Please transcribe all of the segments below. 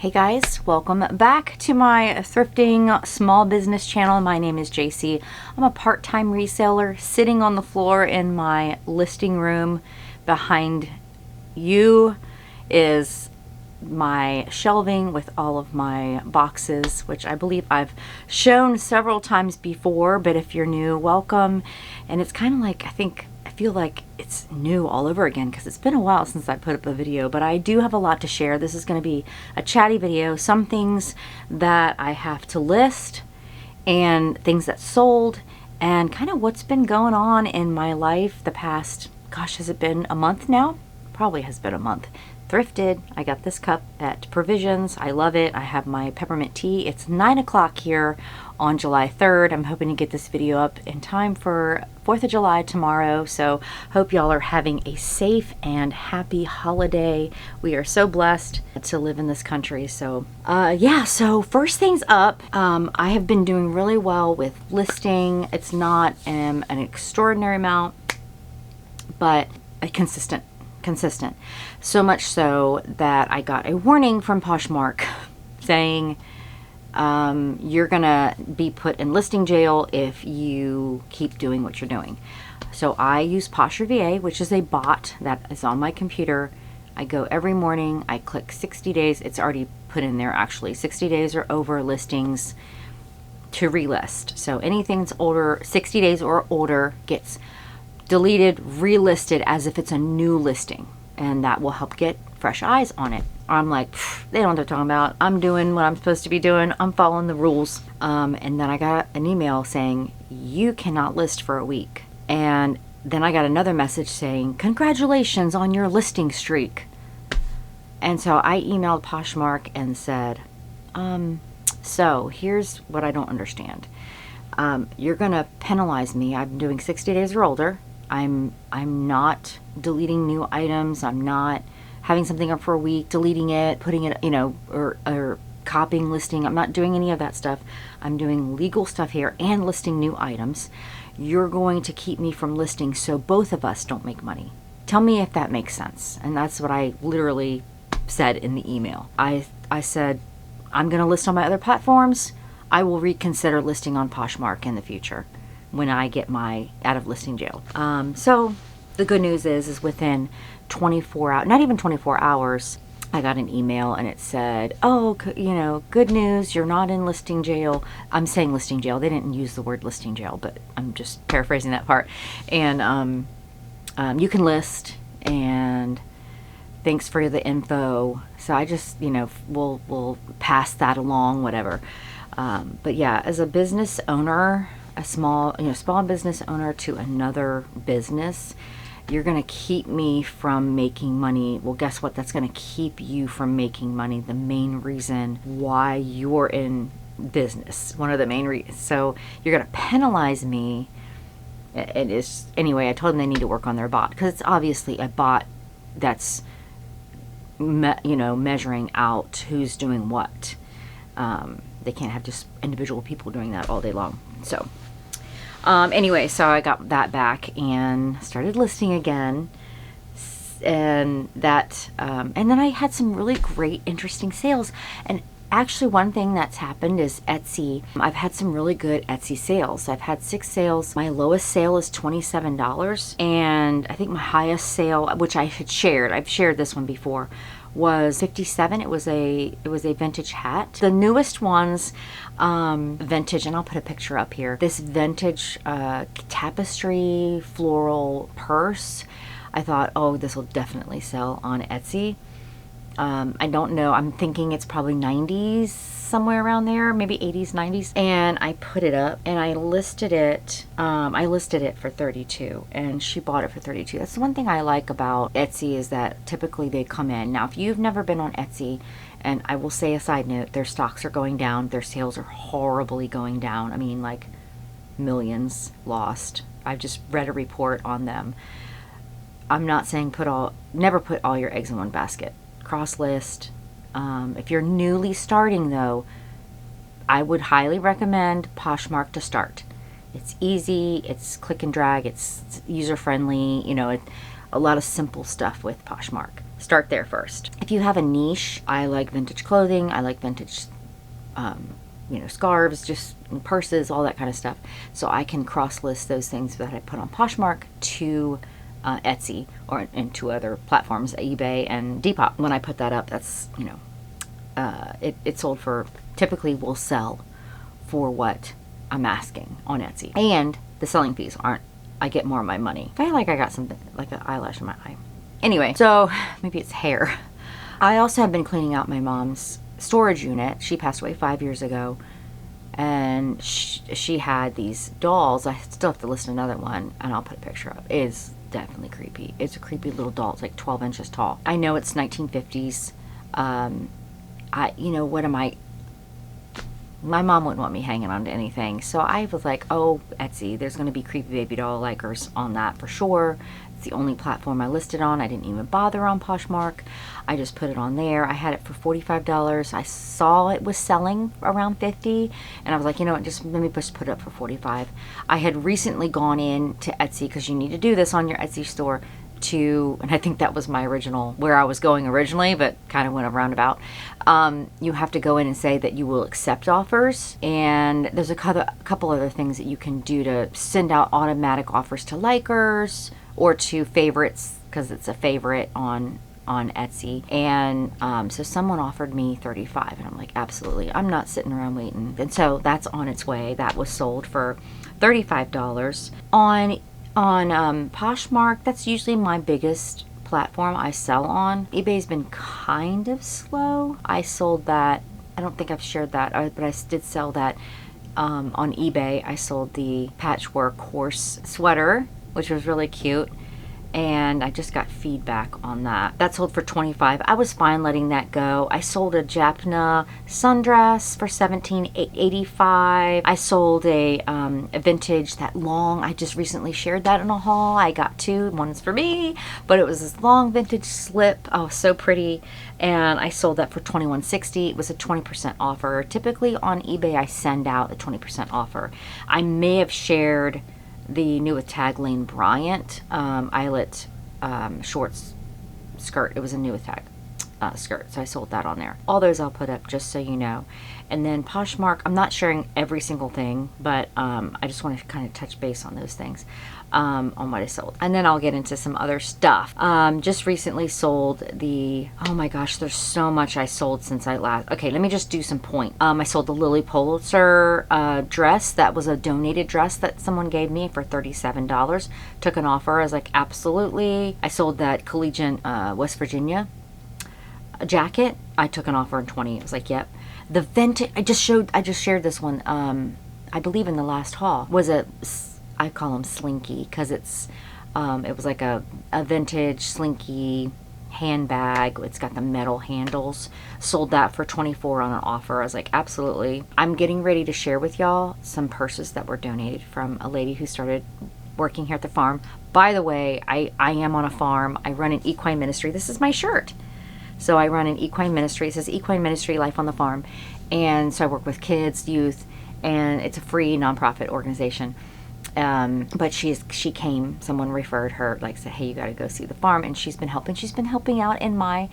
Hey guys, welcome back to my thrifting small business channel. My name is JC. I'm a part-time reseller sitting on the floor in my listing room. Behind you is my shelving with all of my boxes, which I believe I've shown several times before, but if you're new, welcome. And it's kind of like, I feel like it's new all over again because it's been a while since I put up a video, but I do have a lot to share. This is going to be a chatty video, some things that I have to list and things that sold and kind of what's been going on in my life the past, gosh, has it been a month now? Probably has been a month. Thrifted. I got this cup at Provisions. I love it. I have my peppermint tea. It's 9 o'clock here on July 3rd. I'm hoping to get this video up in time for 4th of July tomorrow. So hope y'all are having a safe and happy holiday. We are so blessed to live in this country. So yeah, so first things up, I have been doing really well with listing. It's not an extraordinary amount, but a consistent. So much so that I got a warning from Poshmark saying you're gonna be put in listing jail if you keep doing what you're doing. So I use Posher VA, which is a bot that is on my computer. I go every morning, I click 60 days. It's already put in there actually. 60 days or over listings to relist. So anything that's older, 60 days or older, gets deleted, relisted as if it's a new listing, and that will help get fresh eyes on it. I'm like, they don't know what they're talking about. I'm doing what I'm supposed to be doing. I'm following the rules. And then I got an email saying you cannot list for a week. And then I got another message saying congratulations on your listing streak. And so I emailed Poshmark and said, so here's what I don't understand. You're gonna penalize me. I'm doing 60 days or older. I'm not deleting new items. I'm not having something up for a week, deleting it, putting it, or copying, listing. I'm not doing any of that stuff. I'm doing legal stuff here and listing new items. You're going to keep me from listing so both of us don't make money. Tell me if that makes sense. And that's what I literally said in the email. I said, I'm going to list on my other platforms. I will reconsider listing on Poshmark in the future when I get my out of listing jail. So the good news is within 24 hours, not even 24 hours, I got an email and it said, oh, good news, you're not in listing jail. I'm saying listing jail. They didn't use the word listing jail, but I'm just paraphrasing that part. And you can list, and thanks for the info. So I just, we'll pass that along, whatever. But yeah, as a business owner, a small business owner to another business, you're going to keep me from making money. Well, guess what? That's going to keep you from making money. The main reason why you're in business, one of the main reasons. So you're going to penalize me. It is, anyway, I told them they need to work on their bot, because it's obviously a bot that's, measuring out who's doing what. They can't have just individual people doing that all day long. So anyway, so I got that back and started listing again, and that and then I had some really great interesting sales. And actually one thing that's happened is Etsy. I've had some really good Etsy sales. I've had 6 sales. My lowest sale is $27, and I think my highest sale, which I had shared, I've shared this one before, was $57. It was a vintage hat. The newest ones, vintage, and I'll put a picture up here. This vintage tapestry floral purse. I thought, oh, this will definitely sell on Etsy. I don't know. I'm thinking it's probably 90s, somewhere around there, maybe 80s, 90s. And I put it up and I listed it. I listed it for $32, and she bought it for $32. That's the one thing I like about Etsy, is that typically they come in. Now, if you've never been on Etsy, and I will say a side note, their stocks are going down. Their sales are horribly going down. I mean, like millions lost. I've just read a report on them. I'm not saying never put all your eggs in one basket. Cross list. If you're newly starting though, I would highly recommend Poshmark to start. It's easy, it's click and drag, it's user friendly, a lot of simple stuff with Poshmark. start there first. If you have a niche, I like vintage clothing, I like vintage you know, scarves, just purses, all that kind of stuff. So I can cross list those things that I put on Poshmark to Etsy or into other platforms, eBay and Depop. When I put that up, that's, you know, it sold for, typically will sell for what I'm asking on Etsy. And the selling fees aren't, I get more of my money. I feel like I got something, like an eyelash in my eye. Anyway, so maybe it's hair. I also have been cleaning out my mom's storage unit. She passed away 5 years ago, and she had these dolls. I still have to list another one, and I'll put a picture up. It is definitely creepy. It's a creepy little doll. It's like 12 inches tall. I know it's 1950s. You know, what am I? My mom wouldn't want me hanging on to anything, so I was like, oh, Etsy, there's going to be creepy baby doll likers on that for sure. It's the only platform I listed on. I didn't even bother on Poshmark. I just put it on there. I had it for $45. I saw it was selling around $50, and I was like, you know what, just let me just put it up for $45. I had recently gone in to Etsy, because you need to do this on your Etsy store, and I think that was my original, where I was going originally, but kind of went a roundabout. You have to go in and say that you will accept offers, and there's a couple other things that you can do to send out automatic offers to likers or to favorites, because it's a favorite on Etsy. And so someone offered me $35, and I'm like, absolutely, I'm not sitting around waiting. And so that's on its way. That was sold for $35 on Poshmark. That's usually my biggest platform I sell on. eBay's been kind of slow. I sold that, I don't think I've shared that, but I did sell that on eBay. I sold the patchwork horse sweater, which was really cute, and I just got feedback on that. That sold for $25. I was fine letting that go. I sold a Japna sundress for $17.85. I sold a vintage, that long, I just recently shared that in a haul. I got two. One's for me, but it was this long vintage slip. Oh, so pretty. And I sold that for $21.60. It was a 20% offer. Typically on eBay, I send out a 20% offer. I may have shared the new with Tag Lane Bryant eyelet shorts skirt. It was a new with Tag skirt, so I sold that on there. All those I'll put up just so you know. And then Poshmark, I'm not sharing every single thing, but I just want to kind of touch base on those things, on what I sold. And then I'll get into some other stuff. Just recently sold the, oh my gosh, there's so much I sold since I last, okay, let me just do some point. I sold the Lily Pulitzer dress. That was a donated dress that someone gave me for $37. Took an offer. I was like, absolutely. I sold that Collegiate West Virginia jacket. I took an offer in $20. It was like, yep. The vintage, I just shared this one, I believe in the last haul, was I call them slinky, because it's it was like a vintage slinky handbag. It's got the metal handles. Sold that for $24 on an offer. I was like, absolutely. I'm getting ready to share with y'all some purses that were donated from a lady who started working here at the farm. By the way, I am on a farm. I run an equine ministry. This is my shirt. So I run an equine ministry. It says Equine Ministry Life on the Farm. And so I work with kids, youth, and it's a free nonprofit organization. But she came, someone referred her, like said, hey, you got to go see the farm. And she's been helping out in my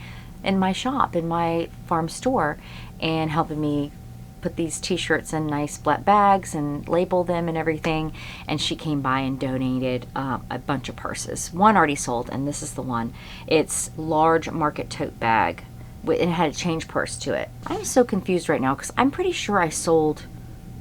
shop, in my farm store, and helping me put these t-shirts in nice flat bags and label them and everything. And she came by and donated a bunch of purses. One already sold, and this is the one. It's large market tote bag. It had a change purse to it. I'm so confused right now, because I'm pretty sure I sold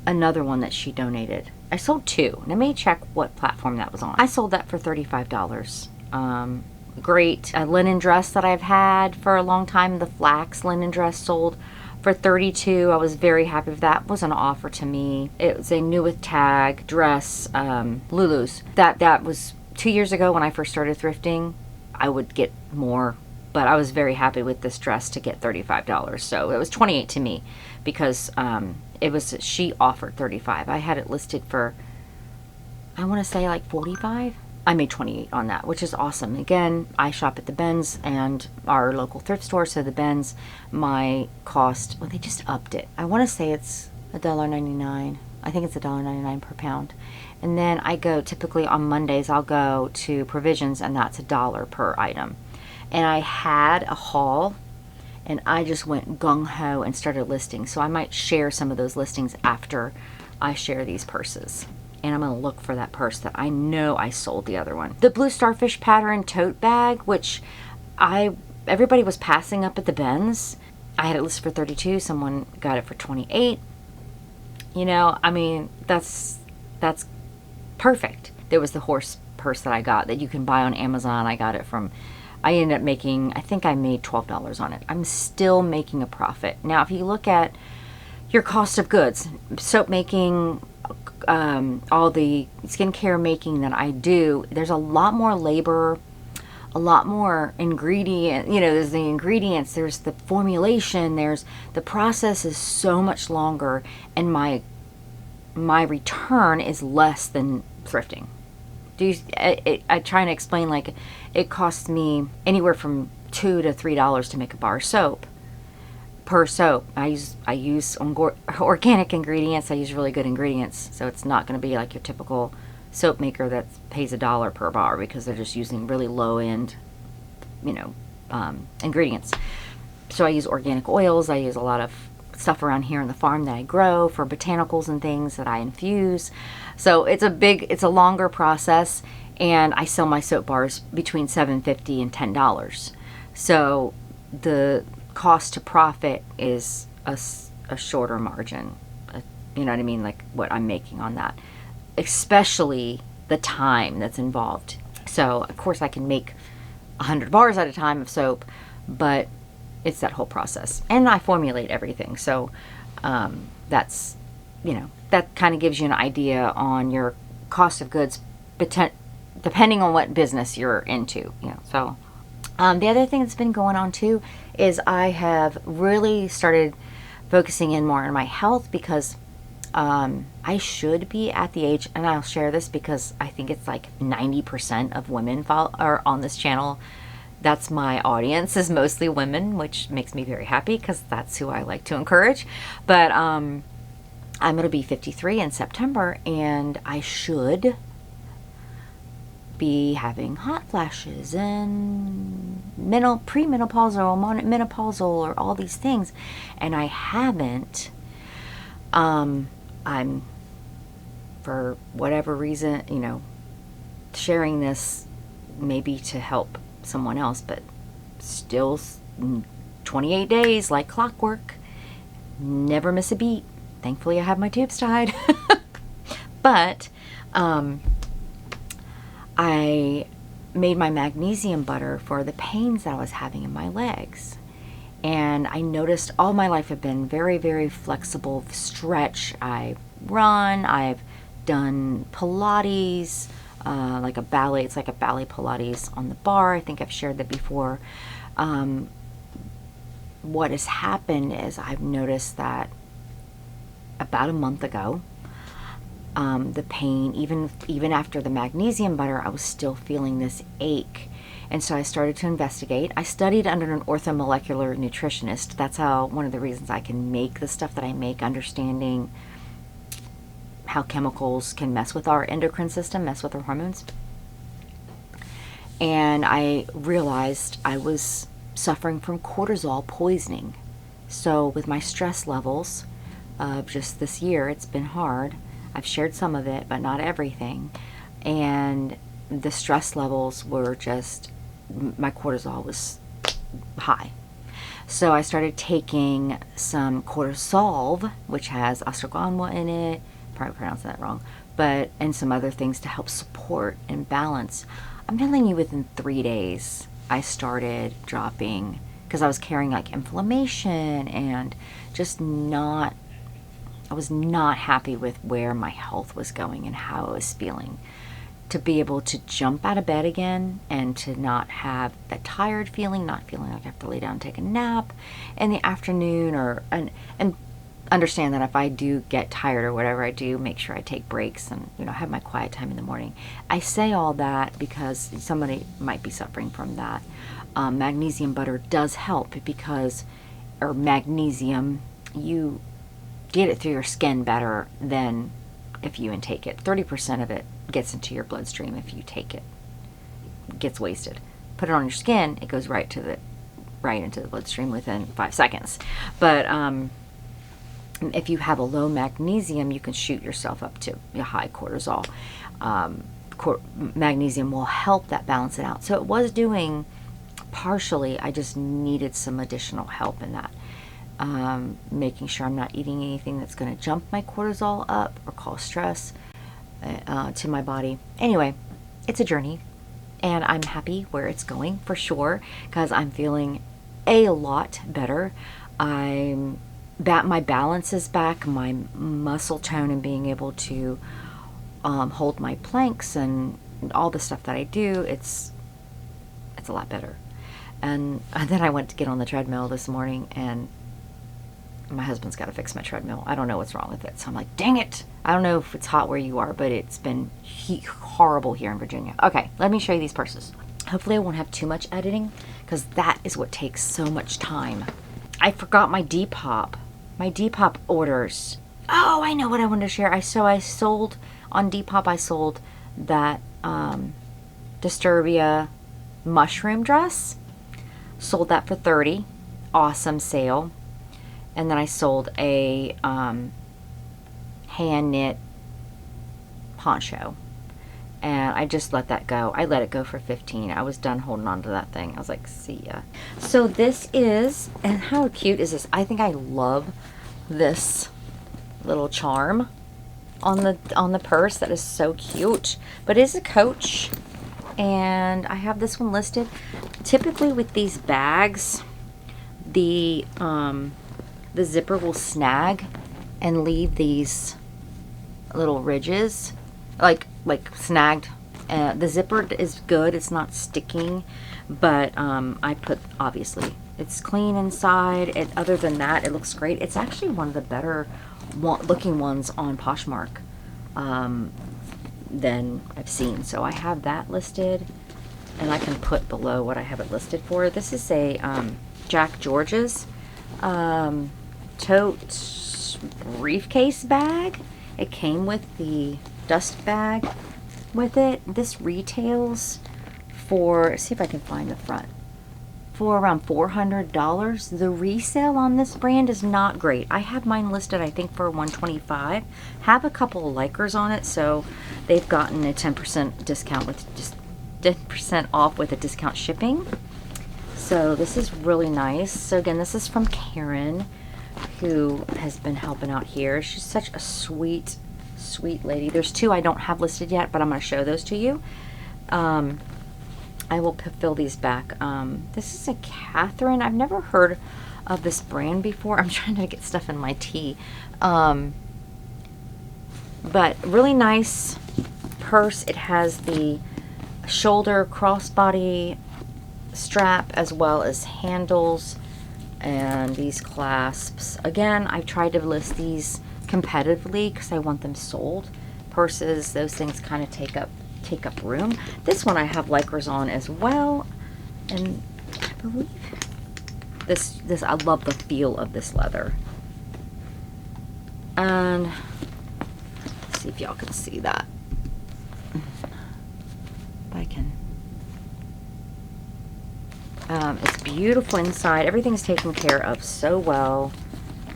another one that she donated. I sold two. Let me check what platform that was on. I sold that for $35. Great linen dress that I've had for a long time. The flax linen dress sold for $32. I was very happy with that. It was an offer to me. It was a new with Tag dress, Lulu's. That was 2 years ago when I first started thrifting. I would get more, but I was very happy with this dress to get $35. So it was $28 to me, because she offered $35. I had it listed for, I want to say like $45. I made $28 on that, which is awesome. Again, I shop at the Benz and our local thrift store, so the Benz, my cost, well, they just upped it. I want to say it's $1.99. I think it's $1.99 per pound. And then I go, typically on Mondays, I'll go to Provisions, and that's $1 per item. and I had a haul, and I just went gung-ho and started listing. So I might share some of those listings after I share these purses. And I'm going to look for that purse that I know I sold the other one. The blue starfish pattern tote bag, which everybody was passing up at the bins. I had it listed for 32. Someone got it for 28. You know, I mean, that's perfect. There was the horse purse that I got that you can buy on Amazon. I ended up making, I think I made $12 on it. I'm still making a profit. Now, if you look at your cost of goods, soap making, all the skincare making that I do, there's a lot more labor, a lot more ingredient, you know, there's the ingredients, there's the formulation, there's the process is so much longer, and my return is less than thrifting. I try to explain, like, it costs me anywhere from $2 to $3 to make a bar of soap. Per soap. I use organic ingredients. I use really good ingredients, so it's not going to be like your typical soap maker that pays $1 per bar, because they're just using really low end, you know, ingredients. So I use organic oils. I use a lot of stuff around here on the farm that I grow for botanicals and things that I infuse. So it's a longer process, and I sell my soap bars between $7.50 and $10. So the cost to profit is a shorter margin. You know what I mean? Like what I'm making on that, especially the time that's involved. So of course I can make 100 bars at a time of soap, but it's that whole process, and I formulate everything. So that's, you know, that kind of gives you an idea on your cost of goods, depending on what business you're into. You know, so the other thing that's been going on too is I have really started focusing in more on my health, because I should be at the age, and I'll share this because I think it's like 90% of women are on this channel. That's my audience, is mostly women, which makes me very happy because that's who I like to encourage. But I'm going to be 53 in September, and I should be having hot flashes and premenopausal, menopausal, or all these things, and I haven't. I'm, for whatever reason, you know, sharing this maybe to help someone else, but still 28 days like clockwork, never miss a beat. Thankfully I have my tubes tied. But I made my magnesium butter for the pains that I was having in my legs, and I noticed all my life I've been very, very flexible, stretch. I run, I've done Pilates, like a ballet. It's like a ballet Pilates on the bar. I think I've shared that before. What has happened is I've noticed that about a month ago, the pain, even after the magnesium butter, I was still feeling this ache. And so I started to investigate. I studied under an orthomolecular nutritionist. That's how, one of the reasons I can make the stuff that I make, understanding how chemicals can mess with our endocrine system, mess with our hormones. And I realized I was suffering from cortisol poisoning. So with my stress levels of just this year, it's been hard. I've shared some of it, but not everything. And the stress levels were just, my cortisol was high. So I started taking some cortisol, which has ashwagandha in it, probably pronounced that wrong, but, and some other things to help support and balance. I'm telling you, within 3 days, I started dropping, because I was carrying like inflammation and just not, I was not happy with where my health was going and how I was feeling. To be able to jump out of bed again and to not have that tired feeling, not feeling like I have to lay down and take a nap in the afternoon, or and understand that if I do get tired or whatever I do, make sure I take breaks and, you know, have my quiet time in the morning. I say all that because somebody might be suffering from that. Magnesium butter does help because, or magnesium, you get it through your skin better than if you intake it. 30% of it gets into your bloodstream if you take it. It gets wasted. put it on your skin, it goes right into the bloodstream within 5 seconds. But if you have a low magnesium, you can shoot yourself up to a high cortisol. Magnesium will help that balance it out. So it was doing partially. I just needed some additional help in that. Making sure I'm not eating anything that's going to jump my cortisol up or cause stress to my body. Anyway, it's a journey, and I'm happy where it's going for sure, because I'm feeling a lot better. My balance is back, my muscle tone, and being able to hold my planks and all the stuff that I do, it's a lot better. And then I went to get on the treadmill this morning, and my husband's got to fix my treadmill. I don't know what's wrong with it. So I'm like, dang it. I don't know if it's hot where you are, but it's been horrible here in Virginia. Okay, let me show you these purses. Hopefully I won't have too much editing, because that is what takes so much time. I forgot my Depop. My Depop orders. Oh, I know what I wanted to share. I sold on Depop. I sold that Disturbia mushroom dress. Sold that for $30. Awesome sale. And then I sold a hand knit poncho, and I just let that go. I let it go for $15. I was done holding on to that thing. I was like, see ya. So this is, and how cute is this? I think I love this little charm on the purse. That is so cute. But it is a Coach, and I have this one listed. Typically with these bags, the zipper will snag and leave these little ridges, like snagged. The zipper is good, it's not sticking, but I put, obviously it's clean inside. Other than that, it looks great. It's actually one of the better looking ones on Poshmark than I've seen. So I have that listed, and I can put below what I have it listed for. This is a Jack George's tote briefcase bag. It came with the dust bag with it. This retails for, see if I can find the front, for around $400. The resale on this brand is not great. I have mine listed, I think, for $125. Have a couple of likers on it, so they've gotten a 10% discount with just 10% off with a discount shipping. So this is really nice. So again, this is from Karen, who has been helping out here. She's such a sweet lady. There's two I don't have listed yet, but I'm going to show those to you. I will fill these back. This is a Catherine. I've never heard of this brand before. I'm trying to get stuff in my tea. But really nice purse. It has the shoulder crossbody strap as well as handles and these clasps. Again, I've tried to list these competitively because I want them sold. Purses, those things kind of take up room. This one I have likers on as well, and I believe this I love the feel of this leather. And let's see if y'all can see that. If I can. It's beautiful inside. Everything's taken care of so well.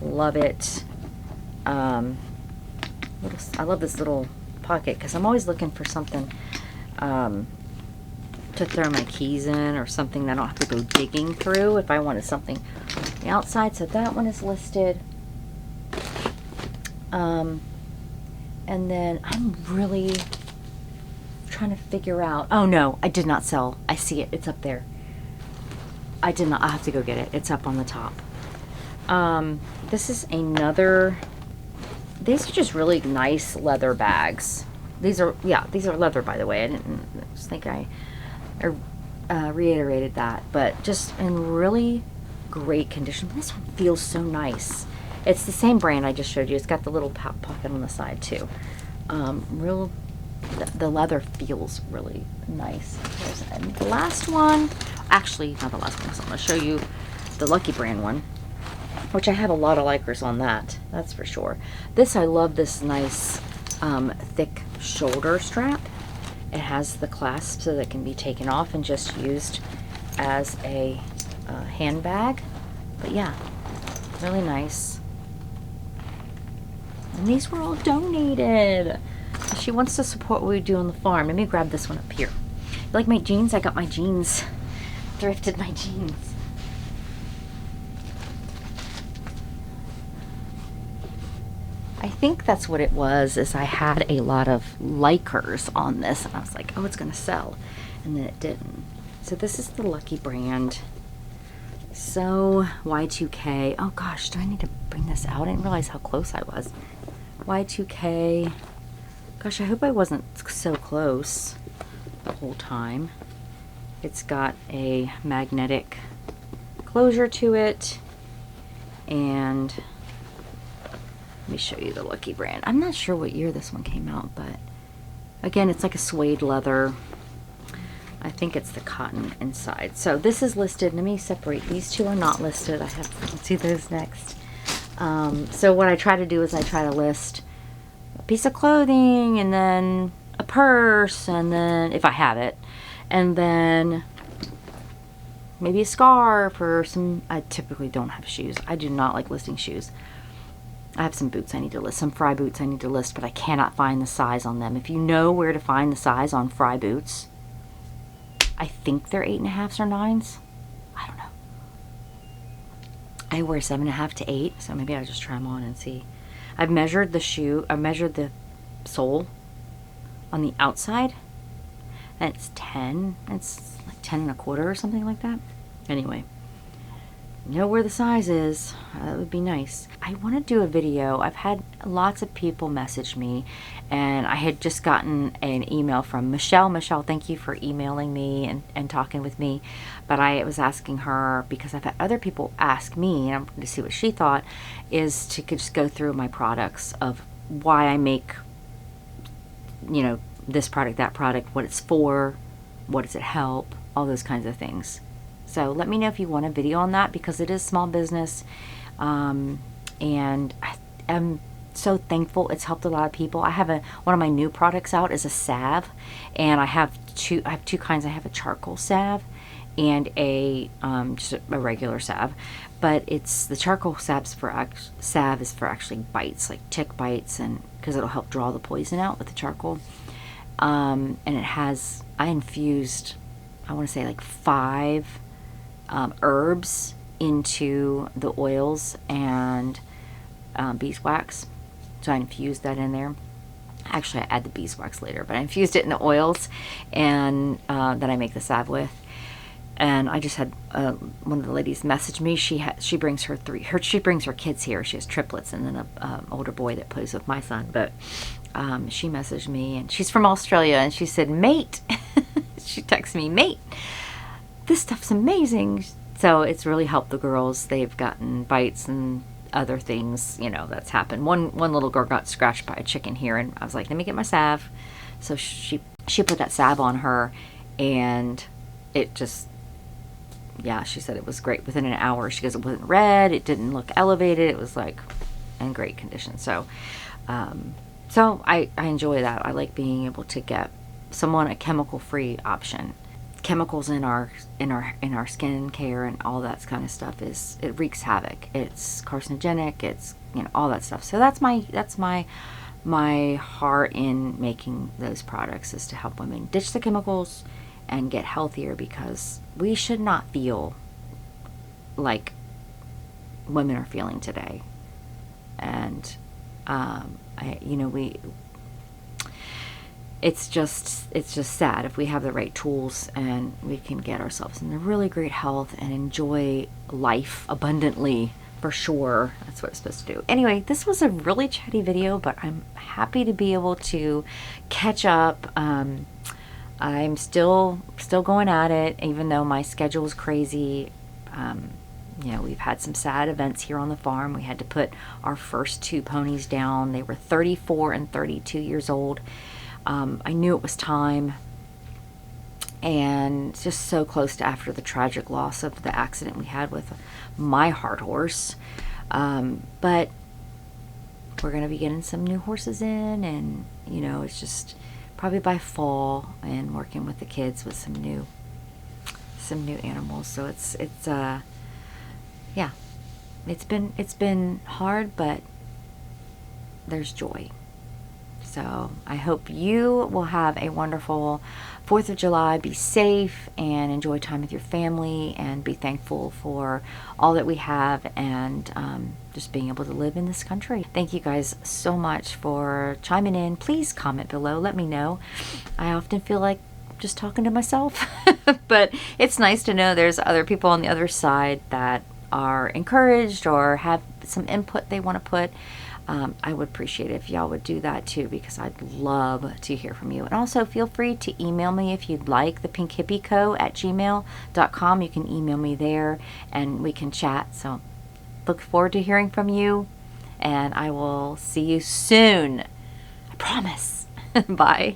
Love it. I love this little pocket because I'm always looking for something to throw my keys in, or something that I don't have to go digging through if I wanted something on the outside. So that one is listed. And then I'm really trying to figure out, oh no, I did not sell. I see it. It's up there. I did not. I'll have to go get it. It's up on the top. This is another. These are just really nice leather bags. These are leather, by the way. I didn't just think I reiterated that, but just in really great condition. This one feels so nice. It's the same brand I just showed you. It's got the little pocket on the side too. The leather feels really nice. And the last one, actually not the last one, so I'm going to show you the Lucky Brand one, which I have a lot of likers on that's for sure. This, I love this nice thick shoulder strap, It has the clasp so that it can be taken off and just used as a handbag. But yeah, really nice. And these were all donated. She wants to support what we do on the farm. Let me grab this one up here. You like my jeans? I got my jeans. Thrifted my jeans. I think that's what it was, is I had a lot of likers on this and I was like, oh, it's gonna sell, and then it didn't. So this is the Lucky brand. So Y2K. Oh gosh, do I need to bring this out? I didn't realize how close I was. Y2K. Gosh, I hope I wasn't so close the whole time. It's got a magnetic closure to it, and let me show you the Lucky brand. I'm not sure what year this one came out, but again, it's like a suede leather. I think it's the cotton inside. So this is listed. Let me separate. These two are not listed. I have to do those next. So what I try to do is I try to list a piece of clothing, and then a purse, and then, if I have it, and then maybe a scarf or some. I typically don't have shoes. I do not like listing shoes. I have some boots I need to list, some Fry boots I need to list, but I cannot find the size on them. If you know where to find the size on Fry boots, I think they're 8.5s or 9s. I don't know. I wear 7.5 to 8, so maybe I'll just try them on and see. I've measured the shoe, I measured the sole on the outside, and it's 10. It's like 10.25 or something like that. Anyway. Know where the size is. That would be nice. I want to do a video. I've had lots of people message me, and I had just gotten an email from Michelle. Michelle, thank you for emailing me and talking with me. But I was asking her, because I've had other people ask me, and I'm going to see what she thought, is to just go through my products of why I make, you know, this product, that product, what it's for, what does it help, all those kinds of things. So let me know if you want a video on that, because it is small business, and I am so thankful. It's helped a lot of people. I have one of my new products out is a salve, and I have two kinds. I have a charcoal salve and a just a regular salve, but it's the charcoal salve is for actually bites, like tick bites, and because it'll help draw the poison out with the charcoal. And it has, I infused, I want to say like 5 herbs into the oils and beeswax. So I infused that in there. Actually, I add the beeswax later, but I infused it in the oils, and that I make the salve with. And I just had one of the ladies message me. She brings her kids here. She has triplets, and then a older boy that plays with my son. But she messaged me, and she's from Australia, and she said, "Mate," she texted me, "Mate, this stuff's amazing." So it's really helped the girls. They've gotten bites and other things, you know, that's happened. One little girl got scratched by a chicken here, and I was like, let me get my salve. So she put that salve on her, and it just, yeah, she said it was great. Within an hour, she goes, it wasn't red, it didn't look elevated, it was like in great condition. So so I enjoy that. I like being able to get someone a chemical-free option. Chemicals in our skin care and all that kind of stuff, it wreaks havoc. It's carcinogenic. It's, you know, all that stuff. So that's my heart in making those products, is to help women ditch the chemicals and get healthier, because we should not feel like women are feeling today. And it's just sad. If we have the right tools and we can get ourselves in a really great health and enjoy life abundantly, for sure, that's what it's supposed to do. Anyway, this was a really chatty video, but I'm happy to be able to catch up. I'm still going at it, even though my schedule is crazy. You know, we've had some sad events here on the farm. We had to put our first 2 ponies down. They were 34 and 32 years old. I knew it was time, and just so close to after the tragic loss of the accident we had with my hard horse. But we're going to be getting some new horses in, and, you know, it's just probably by fall, and working with the kids with some new animals. So it's yeah, it's been hard, but there's joy. So I hope you will have a wonderful 4th of July. Be safe and enjoy time with your family, and be thankful for all that we have, and just being able to live in this country. Thank you guys so much for chiming in. Please comment below. Let me know. I often feel like just talking to myself, but it's nice to know there's other people on the other side that are encouraged or have some input they want to put. I would appreciate it if y'all would do that too, because I'd love to hear from you. And also feel free to email me if you'd like, thepinkhippieco@gmail.com. You can email me there and we can chat. So look forward to hearing from you, and I will see you soon. I promise. Bye.